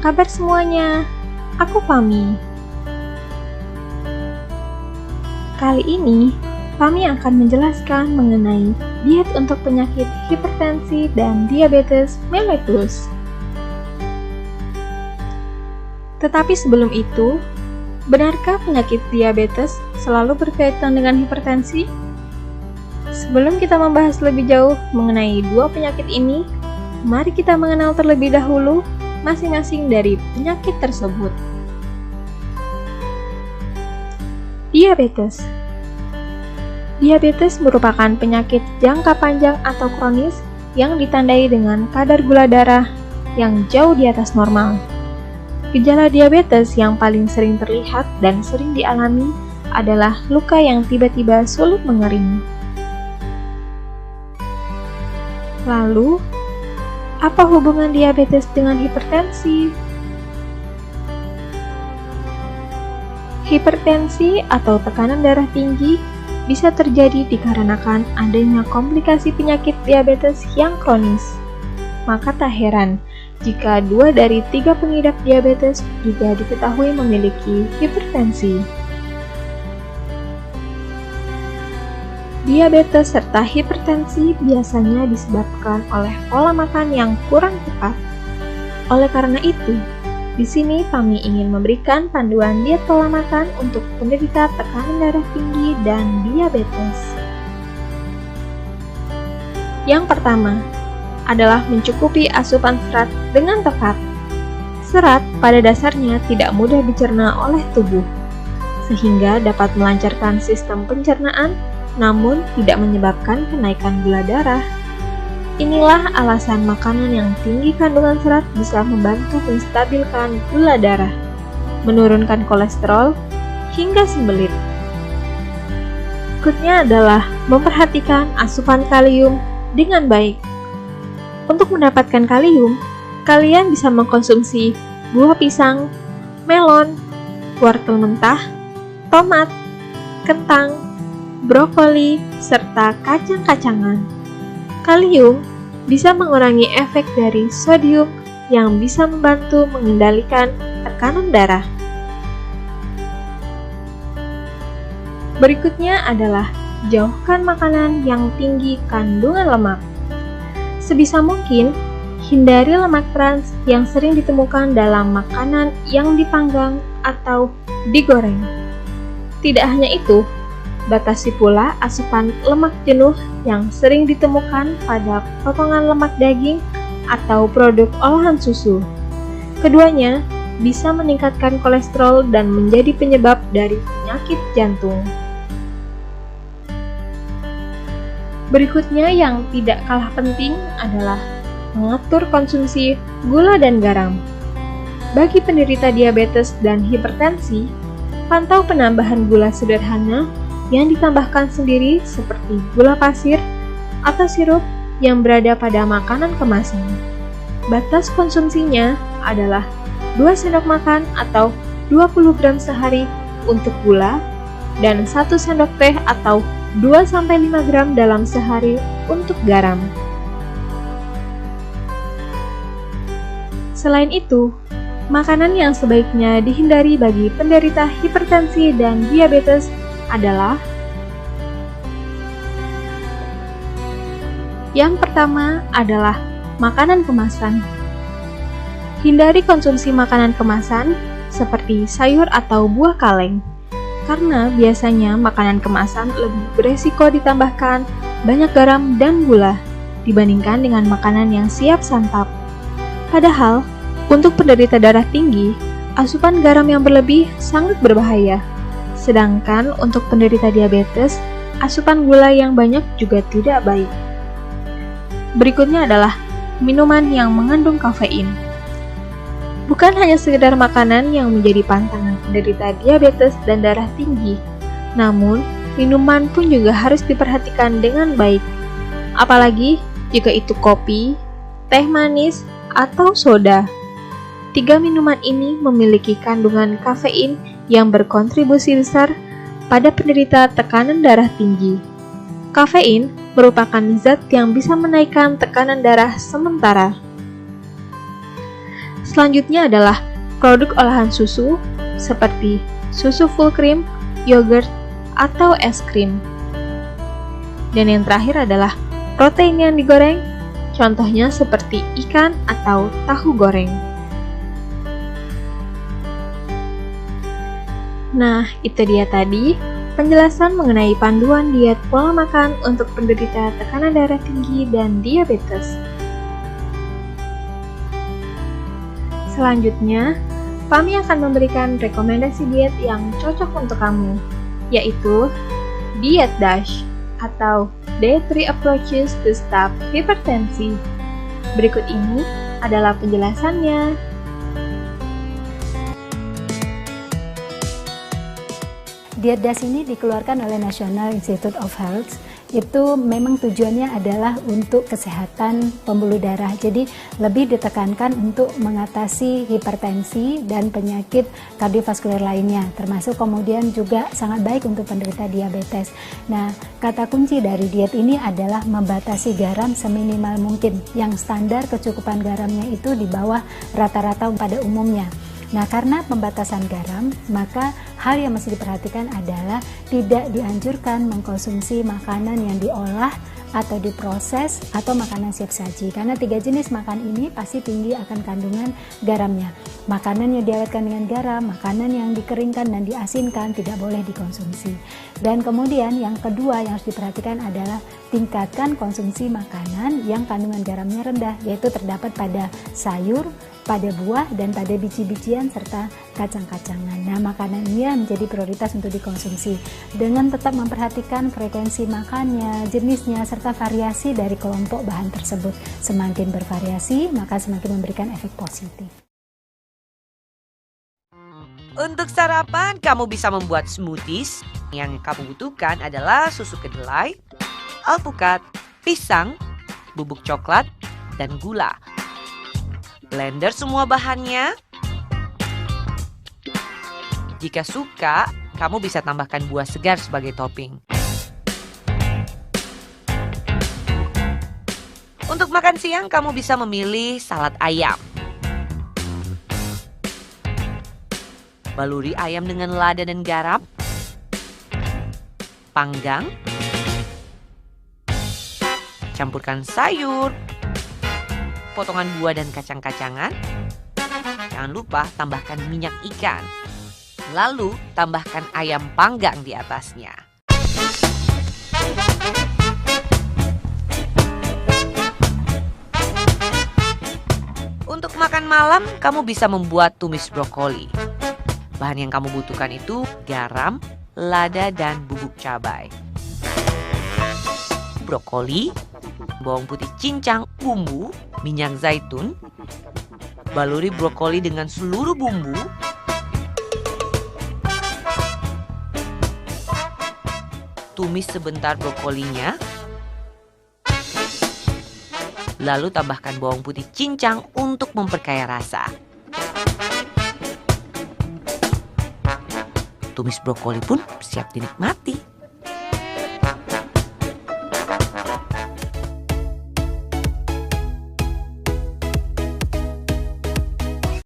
kabar semuanya? Aku Fami. Kali ini, Fami akan menjelaskan mengenai diet untuk penyakit hipertensi dan diabetes mellitus. Tetapi sebelum itu, benarkah penyakit diabetes selalu berkaitan dengan hipertensi? Sebelum kita membahas lebih jauh mengenai dua penyakit ini, mari kita mengenal terlebih dahulu masing-masing dari penyakit tersebut. Diabetes. Diabetes merupakan penyakit jangka panjang atau kronis yang ditandai dengan kadar gula darah yang jauh di atas normal. Gejala diabetes yang paling sering terlihat dan sering dialami adalah luka yang tiba-tiba sulit mengering. Lalu, apa hubungan diabetes dengan hipertensi? Hipertensi atau tekanan darah tinggi bisa terjadi dikarenakan adanya komplikasi penyakit diabetes yang kronis. Maka tak heran jika 2 dari 3 pengidap diabetes juga diketahui memiliki hipertensi. Diabetes serta hipertensi biasanya disebabkan oleh pola makan yang kurang tepat. Oleh karena itu, di sini kami ingin memberikan panduan diet pola makan untuk penderita tekanan darah tinggi dan diabetes. Yang pertama adalah mencukupi asupan serat dengan tepat. Serat pada dasarnya tidak mudah dicerna oleh tubuh, sehingga dapat melancarkan sistem pencernaan namun tidak menyebabkan kenaikan gula darah. Inilah alasan makanan yang tinggi kandungan serat bisa membantu menstabilkan gula darah, menurunkan kolesterol, hingga sembelit. Berikutnya adalah memperhatikan asupan kalium dengan baik. Untuk mendapatkan kalium, kalian bisa mengkonsumsi buah pisang, melon, wortel mentah, tomat, kentang, brokoli, serta kacang-kacangan. Kalium bisa mengurangi efek dari sodium yang bisa membantu mengendalikan tekanan darah. Berikutnya adalah jauhkan makanan yang tinggi kandungan lemak. Sebisa mungkin, hindari lemak trans yang sering ditemukan dalam makanan yang dipanggang atau digoreng. Tidak hanya itu, batasi pula asupan lemak jenuh yang sering ditemukan pada potongan lemak daging atau produk olahan susu. Keduanya bisa meningkatkan kolesterol dan menjadi penyebab dari penyakit jantung. Berikutnya yang tidak kalah penting adalah mengatur konsumsi gula dan garam. Bagi penderita diabetes dan hipertensi, pantau penambahan gula sederhana yang ditambahkan sendiri seperti gula pasir atau sirup yang berada pada makanan kemasan. Batas konsumsinya adalah 2 sendok makan atau 20 gram sehari untuk gula dan 1 sendok teh atau 2-5 gram dalam sehari untuk garam. Selain itu, makanan yang sebaiknya dihindari bagi penderita hipertensi dan diabetes adalah yang pertama adalah makanan kemasan. Hindari konsumsi makanan kemasan seperti sayur atau buah kaleng, karena biasanya makanan kemasan lebih beresiko ditambahkan banyak garam dan gula dibandingkan dengan makanan yang siap santap. Padahal, untuk penderita darah tinggi, asupan garam yang berlebih sangat berbahaya. Sedangkan untuk penderita diabetes, asupan gula yang banyak juga tidak baik. Berikutnya adalah minuman yang mengandung kafein. Bukan hanya sekedar makanan yang menjadi pantangan penderita diabetes dan darah tinggi, namun minuman pun juga harus diperhatikan dengan baik. Apalagi jika itu kopi, teh manis, atau soda. 3 minuman ini memiliki kandungan kafein yang berkontribusi besar pada penderita tekanan darah tinggi. Kafein merupakan zat yang bisa menaikkan tekanan darah sementara. Selanjutnya adalah produk olahan susu seperti susu full cream, yogurt, atau es krim. Dan yang terakhir adalah protein yang digoreng, contohnya seperti ikan atau tahu goreng. Nah, itu dia tadi penjelasan mengenai panduan diet pola makan untuk penderita tekanan darah tinggi dan diabetes. Selanjutnya, Fami akan memberikan rekomendasi diet yang cocok untuk kamu, yaitu Diet DASH atau Dietary Approaches to Stop Hypertensi. Berikut ini adalah penjelasannya. Diet DASH ini dikeluarkan oleh National Institute of Health. Itu memang tujuannya adalah untuk kesehatan pembuluh darah. Jadi lebih ditekankan untuk mengatasi hipertensi dan penyakit kardiovaskuler lainnya, termasuk kemudian juga sangat baik untuk penderita diabetes. Nah, kata kunci dari diet ini adalah membatasi garam seminimal mungkin. Yang standar kecukupan garamnya itu di bawah rata-rata pada umumnya. Nah, karena pembatasan garam, maka hal yang mesti diperhatikan adalah tidak dianjurkan mengkonsumsi makanan yang diolah atau diproses atau makanan siap saji. Karena 3 jenis makan ini pasti tinggi akan kandungan garamnya. Makanan yang diawetkan dengan garam, makanan yang dikeringkan dan diasinkan tidak boleh dikonsumsi. Dan kemudian yang kedua yang harus diperhatikan adalah tingkatkan konsumsi makanan yang kandungan garamnya rendah, yaitu terdapat pada sayur, pada buah, dan pada biji-bijian serta kacang-kacangan. Nah, makanan ini menjadi prioritas untuk dikonsumsi dengan tetap memperhatikan frekuensi makannya, jenisnya, serta variasi dari kelompok bahan tersebut. Semakin bervariasi, maka semakin memberikan efek positif. Untuk sarapan, kamu bisa membuat smoothies. Yang kamu butuhkan adalah susu kedelai, alpukat, pisang, bubuk coklat, dan gula. Blender semua bahannya. Jika suka, kamu bisa tambahkan buah segar sebagai topping. Untuk makan siang, kamu bisa memilih salad ayam. Baluri ayam dengan lada dan garam. Panggang. Campurkan sayur, potongan buah dan kacang-kacangan. Jangan lupa tambahkan minyak ikan. Lalu tambahkan ayam panggang di atasnya. Untuk makan malam, kamu bisa membuat tumis brokoli. Bahan yang kamu butuhkan itu garam, lada, dan bubuk cabai. Brokoli, bawang putih cincang, bumbu, minyak zaitun. Baluri brokoli dengan seluruh bumbu. Tumis sebentar brokolinya. Lalu tambahkan bawang putih cincang untuk memperkaya rasa. Tumis brokoli pun siap dinikmati.